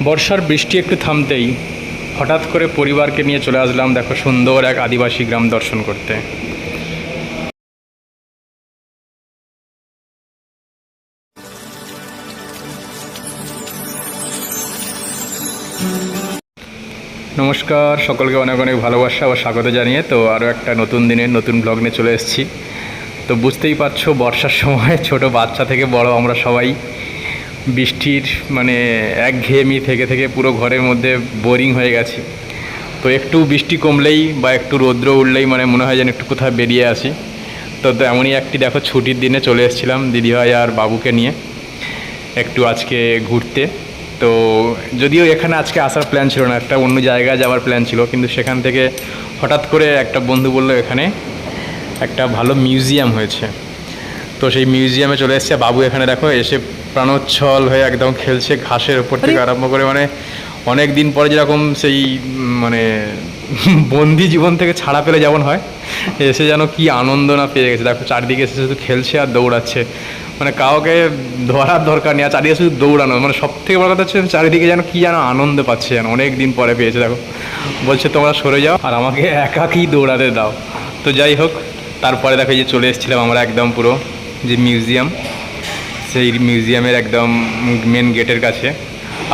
বর্ষার বৃষ্টি একটু থামতেই হঠাৎ করে পরিবারকে নিয়ে চলে আসলাম দেখো সুন্দর এক আদিবাসী গ্রাম দর্শন করতে। নমস্কার, সকলকে অনেক অনেক ভালোবাসা ও স্বাগত জানিয়ে তো আরও একটা নতুন দিনের নতুন ব্লগ নিয়ে চলে এসেছি। তো বুঝতেই পারছো বর্ষার সময় ছোট বাচ্চা থেকে বড় আমরা সবাই বৃষ্টির একঘেয়েমি থেকে থেকে পুরো ঘরের মধ্যে বোরিং হয়ে গেছি। তো একটু বৃষ্টি কমলেই বা একটু রৌদ্র উঠলেই মনে হয় যেন একটু কোথাও বেরিয়ে আসি। তো এমনই একটি দেখো ছুটির দিনে চলে এসেছিলাম দিদিভাই আর বাবুকে নিয়ে একটু আজকে ঘুরতে। তো যদিও এখানে আজকে আসার প্ল্যান ছিল না, একটা অন্য জায়গায় যাওয়ার প্ল্যান ছিল, কিন্তু সেখান থেকে হঠাৎ করে একটা বন্ধু বললো এখানে একটা ভালো মিউজিয়াম হয়েছে। তো সেই মিউজিয়ামে চলে এসেছে। বাবু এখানে দেখো এসে প্রাণোচ্ছল হয়ে একদম খেলছে ঘাসের ওপর থেকে আরম্ভ করে, অনেক দিন পরে যেরকম সেই বন্দি জীবন থেকে ছাড়া পেলে যেমন হয়, এসে যেন কি আনন্দ না পেয়ে গেছে। দেখো চারদিকে এসে শুধু খেলছে আর দৌড়াচ্ছে, কাউকে ধরার দরকার নেই, আর চারিদিকে শুধু দৌড়ানো। সব থেকে বড় কথা হচ্ছে চারিদিকে যেন কি যেন আনন্দ পাচ্ছে, যেন অনেক দিন পরে পেয়েছে। দেখো বলছে তোমরা সরে যাও আর আমাকে একাকই দৌড়াতে দাও। তো যাই হোক, তারপরে দেখো যে চলে এসেছিলাম আমরা একদম পুরো যে মিউজিয়াম, সেই মিউজিয়ামের একদম মেন গেটের কাছে।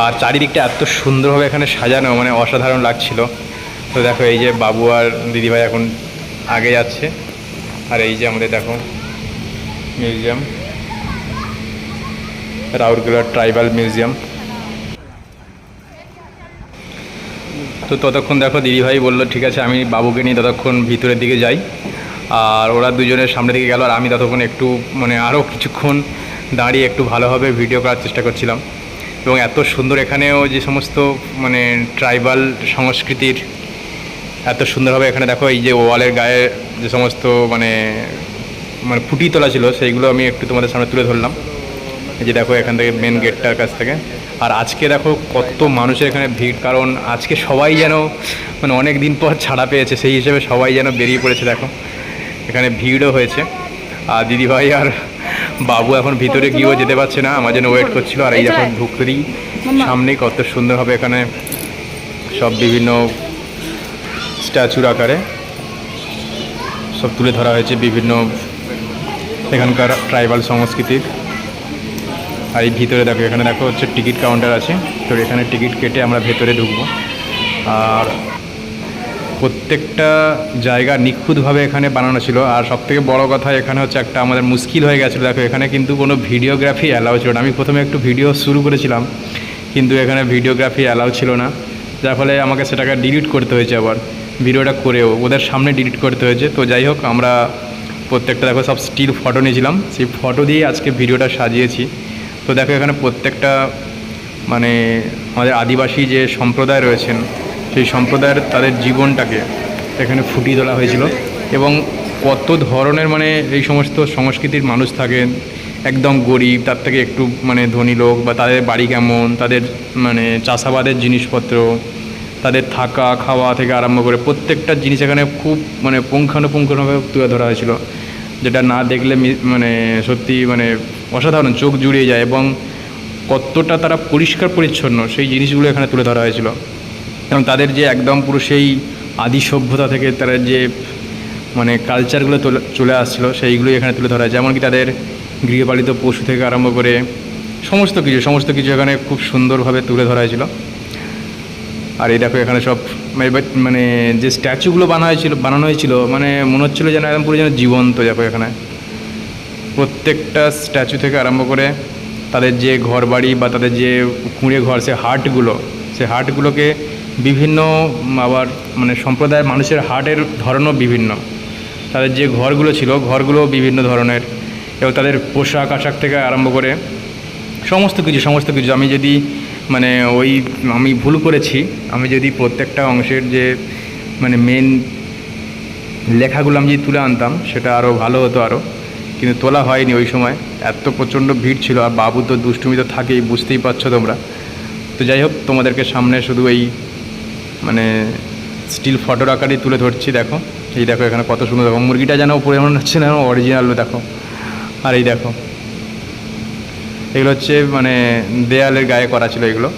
আর চারিদিকটা এত সুন্দরভাবে এখানে সাজানো, অসাধারণ লাগছিল। তো দেখো এই যে বাবু আর দিদিভাই এখন আগে যাচ্ছে, আর এই যে আমাদের দেখো মিউজিয়াম, রাউরকেলা ট্রাইবাল মিউজিয়াম। তো ততক্ষণ দেখো দিদিভাই বললো ঠিক আছে আমি বাবুকে নিয়ে ততক্ষণ ভিতরের দিকে যাই, আর ওরা দুজনের সামনের দিকে গেল, আর আমি ততক্ষণ একটু আরও কিছুক্ষণ দাঁড়িয়ে একটু ভালোভাবে ভিডিও করার চেষ্টা করছিলাম। এবং এত সুন্দর এখানেও যে সমস্ত ট্রাইবাল সংস্কৃতির এত সুন্দরভাবে এখানে দেখো এই যে ওয়ালের গায়ে যে সমস্ত ফুটি তোলা ছিল সেইগুলো আমি একটু তোমাদের সামনে তুলে ধরলাম। এই যে দেখো এখান থেকে মেন গেটটার কাছ থেকে। আর আজকে দেখো কত মানুষের এখানে ভিড়, কারণ আজকে সবাই যেন অনেক দিন পর ছাড়া পেয়েছে, সেই হিসেবে সবাই যেন বেরিয়ে পড়েছে। দেখো এখানে ভিড়ও হয়েছে। আর দিদিভাই আর বাবু এখন ভিতরে গিয়েও যেতে পারছে না, আমার জন্য ওয়েট করছিল। আর এই দেখো ঢুকতেই সামনেই কত সুন্দরভাবে এখানে সব বিভিন্ন স্ট্যাচুর আকারে সব তুলে ধরা হয়েছে বিভিন্ন এখানকার ট্রাইবাল সংস্কৃতির। আর এই ভিতরে দেখো এখানে দেখো হচ্ছে টিকিট কাউন্টার আছে, তো এখানে টিকিট কেটে আমরা ভেতরে ঢুকবো। আর প্রত্যেকটা জায়গা নিখুঁতভাবে এখানে বানানো ছিল। আর সবথেকে বড় কথা এখানে হচ্ছে একটা আমাদের মুশকিল হয়ে গেছিলো, দেখো এখানে কিন্তু কোনো ভিডিওগ্রাফি অ্যালাউ ছিল না। আমি প্রথমে একটু ভিডিও শুরু করেছিলাম, কিন্তু এখানে ভিডিওগ্রাফি অ্যালাউ ছিল না, যার ফলে আমাকে সেটাকে ডিলিট করতে হয়েছে, আবার ভিডিওটা করেও ওদের সামনে ডিলিট করতে হয়েছে। তো যাই হোক, আমরা প্রত্যেকটা দেখো সব স্টিল ফটো নিয়েছিলাম, সেই ফটো দিয়ে আজকে ভিডিওটা সাজিয়েছি। তো দেখো এখানে প্রত্যেকটা আমাদের আদিবাসী যে সম্প্রদায় রয়েছেন সেই সম্প্রদায়ের তাদের জীবনটাকে এখানে ফুটিয়ে তোলা হয়েছিল। এবং কত ধরনের এই সমস্ত সংস্কৃতির মানুষ থাকেন, একদম গরিব, তার থেকে একটু ধনী লোক, বা তাদের বাড়ি কেমন, তাদের চাষাবাদের জিনিসপত্র, তাদের থাকা খাওয়া থেকে আরম্ভ করে প্রত্যেকটা জিনিস এখানে খুব পুঙ্খানুপুঙ্খভাবে তুলে ধরা হয়েছিল, যেটা না দেখলে সত্যি অসাধারণ, চোখ জুড়িয়ে যায়। এবং কতটা তারা পরিষ্কার পরিচ্ছন্ন সেই জিনিসগুলো এখানে তুলে ধরা হয়েছিল। এবং তাদের যে একদম পুরো সেই আদি সভ্যতা থেকে তারা যে কালচারগুলো চলে আসছিলো সেইগুলোই এখানে তুলে ধরা হয়। যেমন কি তাদের গৃহপালিত পশু থেকে আরম্ভ করে সমস্ত কিছু এখানে খুব সুন্দরভাবে তুলে ধরা হয়েছিল। আর এই দেখো এখানে সব যে স্ট্যাচুগুলো বানানো হয়েছিল মনে হচ্ছিলো যেন একদম পুরো যেন জীবন্ত। দেখো এখানে প্রত্যেকটা স্ট্যাচু থেকে আরম্ভ করে তাদের যে ঘর বাড়ি বা তাদের যে কুঁড়ে ঘর, সে হাটগুলোকে বিভিন্ন আবার সম্প্রদায়ের মানুষের হাটের ধরনও বিভিন্ন, তাদের যে ঘরগুলো ছিল ঘরগুলো বিভিন্ন ধরনের, এবং তাদের পোশাক আশাক থেকে আরম্ভ করে সমস্ত কিছু আমি যদি আমি ভুল করেছি, আমি যদি প্রত্যেকটা অংশের যে মেন লেখাগুলো আমি যদি তুলে আনতাম সেটা আরও ভালো হতো আরও, কিন্তু তোলা হয়নি ওই সময়, এত প্রচণ্ড ভিড় ছিল। আর বাবু তো দুষ্টুমি তো থাকেই, বুঝতেই পারছো তোমরা। তো যাই হোক, তোমাদেরকে সামনে শুধু এই স্টিল ফটোর আকারেই তুলে ধরছি। দেখো এই দেখো এখানে কত সুন্দর, দেখো মুরগিটা যেন উপরে মনে হচ্ছে না অরিজিনাল, দেখো। আর এই দেখো এগুলো হচ্ছে দেয়ালের গায়ে করা ছিল এগুলো।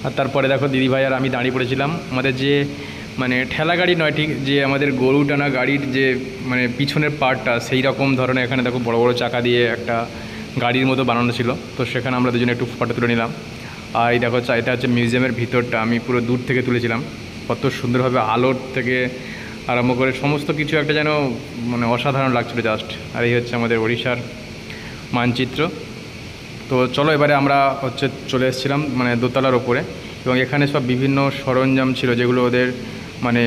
আর তারপরে দেখো দিদিভাই আর আমি দাঁড়িয়ে পড়েছিলাম আমাদের যে মানে ঠেলা গাড়ি নয় ঠিক, যে আমাদের গরু টানা গাড়ির যে মানে পিছনের পার্টটা সেই রকম ধরনের এখানে দেখো বড় বড় চাকা দিয়ে একটা গাড়ির মতো বানানো ছিল। তো সেখানে আমরা দুজনে একটু ফটো তুলে নিলাম। আর এই দেখো এটা হচ্ছে মিউজিয়ামের ভিতরটা, আমি পুরো দূর থেকে তুলেছিলাম। কত সুন্দরভাবে আলোর থেকে আরম্ভ করে সমস্ত কিছু একটা যেন মানে অসাধারণ লাগছিলো জাস্ট। আর এই হচ্ছে আমাদের ওড়িশার মানচিত্র। তো চলো এবারে আমরা হচ্ছে চলে এসেছিলাম মানে দোতলার ওপরে, এবং এখানে সব বিভিন্ন সরঞ্জাম ছিল যেগুলো ওদের মানে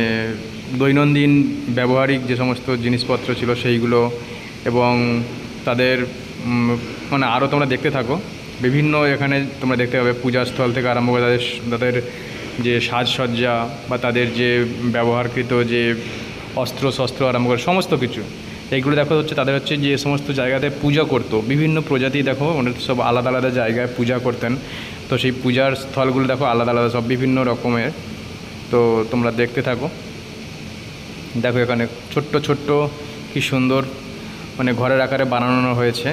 দৈনন্দিন ব্যবহারিক যে সমস্ত জিনিসপত্র ছিল সেইগুলো, এবং তাদের মানে আরও তোমরা দেখতে থাকো বিভিন্ন এখানে তোমরা দেখতে পাবে পূজাস্থল থেকে আরম্ভ করে তাদের যে সাজসজ্জা বা তাদের যে ব্যবহারকৃত যে অস্ত্র শস্ত্র আরম্ভ করে সমস্ত কিছু এইগুলো দেখো হচ্ছে তাদের হচ্ছে যে সমস্ত জায়গাতে পূজা করতো বিভিন্ন প্রজাতি দেখো ওনার সব আলাদা আলাদা জায়গায় পূজা করতেন। তো সেই পূজার স্থলগুলো দেখো আলাদা আলাদা সব বিভিন্ন রকমের। তো তোমরা দেখতে থাকো। দেখো এখানে ছোট্ট ছোট্ট কি সুন্দর মানে ঘরের আকারে বানানো হয়েছে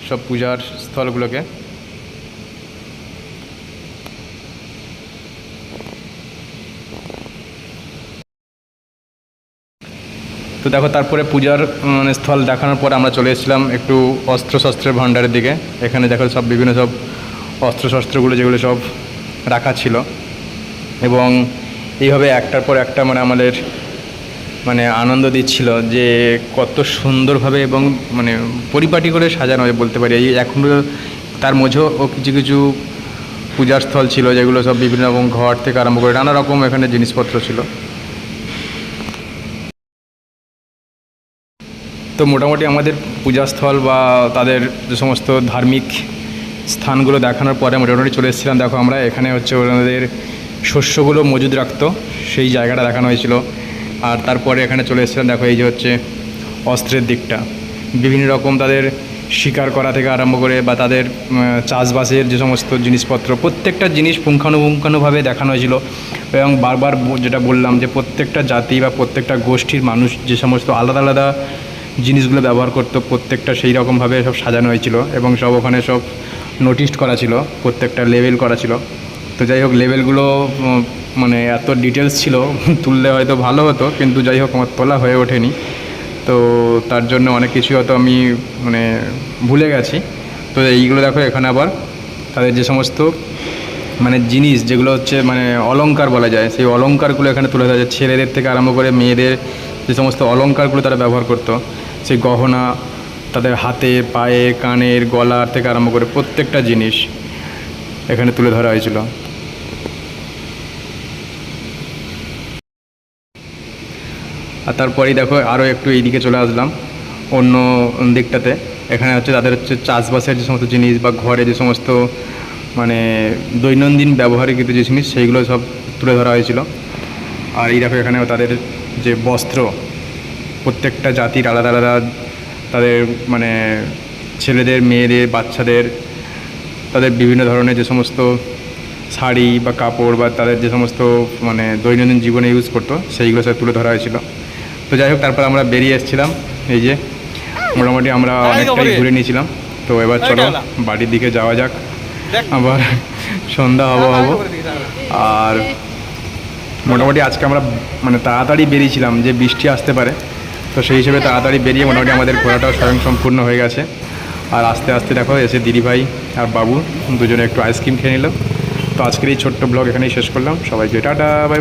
সব পূজার স্থলগুলোকে। তো দেখো তারপরে পূজার মানে স্থল দেখানোর পর আমরা চলে এসেছিলাম একটু অস্ত্রশস্ত্রের ভাণ্ডারের দিকে। এখানে দেখো সব বিভিন্ন সব অস্ত্রশস্ত্রগুলো যেগুলো সব রাখা ছিল, এবং এইভাবে একটার পর একটা মানে আমাদের মানে আনন্দ দিচ্ছিল যে কত সুন্দরভাবে এবং মানে পরিপাটি করে সাজানো হয় বলতে পারি। এই এখনও তার মধ্যেও কিছু কিছু পূজার স্থল ছিল যেগুলো সব বিভিন্ন রকম ঘর থেকে আরম্ভ করে নানা রকম এখানে জিনিসপত্র ছিল। তো মোটামুটি আমাদের পূজাস্থল বা তাদের যে সমস্ত ধার্মিক স্থানগুলো দেখানোর পরে মোটামুটি চলে এসেছিলাম। দেখো আমরা এখানে হচ্ছে ওনাদের শস্যগুলো মজুদ রাখতো সেই জায়গাটা দেখানো হয়েছিল। আর তারপরে এখানে চলে এসেছিলাম। দেখো এই যে হচ্ছে অস্ত্রের দিকটা, বিভিন্ন রকম তাদের শিকার করা থেকে আরম্ভ করে বা তাদের চাষবাসের যে সমস্ত জিনিসপত্র প্রত্যেকটা জিনিস পুঙ্খানুপুঙ্খানুভাবে দেখানো হয়েছিল। এবং বারবার যেটা বললাম যে প্রত্যেকটা জাতি বা প্রত্যেকটা গোষ্ঠীর মানুষ যে সমস্ত আলাদা আলাদা জিনিসগুলো ব্যবহার করতো প্রত্যেকটা সেই রকমভাবে সব সাজানো হয়েছিল, এবং সব ওখানে সব নোটিশ করা ছিল, প্রত্যেকটা লেভেল করা ছিল। তো যাই হোক লেভেলগুলো মানে এত ডিটেলস ছিল তুললে হয়তো ভালো হতো, কিন্তু যাই হোক আমার তোলা হয়ে ওঠেনি। তো তার জন্য অনেক কিছু হয়তো আমি মানে ভুলে গেছি। তো এইগুলো দেখো এখানে আবার তাদের যে সমস্ত মানে জিনিস যেগুলো হচ্ছে মানে অলংকার বলা যায়, সেই অলংকারগুলো এখানে তুলে ধরা যায়। ছেলেদের থেকে আরম্ভ করে মেয়েদের যে সমস্ত অলংকারগুলো তারা ব্যবহার করতো, সেই গহনা তাদের হাতে পায়ে কানের গলার থেকে আরম্ভ করে প্রত্যেকটা জিনিস এখানে তুলে ধরা হয়েছিল। আর তারপরেই দেখো আরও একটু এইদিকে চলে আসলাম অন্য দিকটাতে। এখানে হচ্ছে তাদের হচ্ছে চাষবাসের যে সমস্ত জিনিস বা ঘরে যে সমস্ত মানে দৈনন্দিন ব্যবহারিক যে জিনিস সেইগুলো সব তুলে ধরা হয়েছিল। আর এই দেখো এখানেও তাদের যে বস্ত্র প্রত্যেকটা জাতির আলাদা আলাদা তাদের মানে ছেলেদের মেয়েদের বাচ্চাদের তাদের বিভিন্ন ধরনের যে সমস্ত শাড়ি বা কাপড় বা তাদের যে সমস্ত মানে দৈনন্দিন জীবনে ইউজ করতো সেইগুলো সব তুলে ধরা হয়েছিল। তো যাই হোক তারপর আমরা বেরিয়ে এসেছিলাম। এই যে মোটামুটি আমরা অনেকটাই ঘুরে নিয়েছিলাম। তো এবার চলো বাড়ির দিকে যাওয়া যাক, আবার সন্ধ্যা হবো। আর মোটামুটি আজকে আমরা মানে তাড়াতাড়ি বেরিয়েছিলাম যে বৃষ্টি আসতে পারে, তো সেই হিসেবে তাড়াতাড়ি বেরিয়ে মোটামুটি আমাদের ঘোরাটাও স্বয়ংসম্পূর্ণ হয়ে গেছে। আর আস্তে আস্তে দেখো এসে দিদিভাই আর বাবু দুজনে একটু আইসক্রিম খেয়ে নিল। তো আজকের এই ছোট্ট ব্লগ এখানেই শেষ করলাম। সবাইকে টাটা বাই।